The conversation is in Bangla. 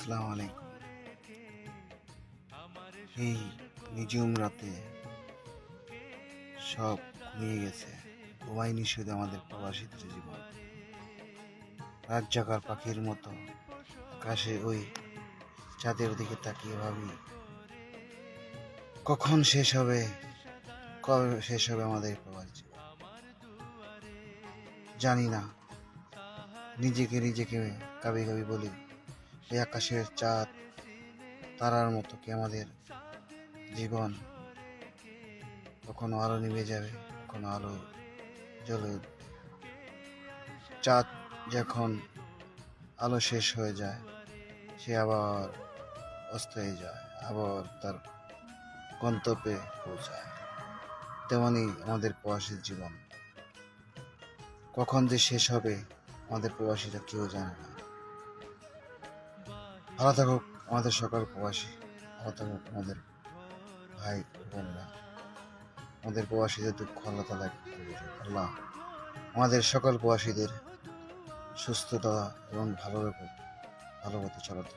আসসালামু আলাইকুম। এই নিঝুম রাতে সব ঘুমিয়ে গেছে, ঘুমায়নি শুধু আমাদের প্রবাসীদের জীবন। রাত জাগার পাখির মতো আকাশে ওই চাঁদের দিকে তাকিয়ে ভাবি, কখন শেষ হবে, কবে শেষ হবে আমাদের প্রবাস জীবন। জানি না, নিজেকে কাবি কাবি বলি, এই আকাশের চাঁদ তারার মতো কি আমাদের জীবন কখনো আলো নিভে যাবে, কখনো আলো জ্বলে উঠবে। চাঁদ যখন আলো শেষ হয়ে যায়, সে আবার অস্ত হয়ে যায়, আবার তার গন্তব্যে পৌঁছায়। তেমনি আমাদের প্রবাসীর জীবন কখন যে শেষ হবে আমাদের প্রবাসীরা কেউ জানে না। ভালো থাকুক আমাদের সকল প্রবাসী, ভালো থাকুক আমাদের ভাই বোনরা। আমাদের প্রবাসীদের দুঃখ আল্লাহ তাআলা আল্লাহ আমাদের সকল প্রবাসীদের সুস্থতা এবং ভালো পথে চলাতে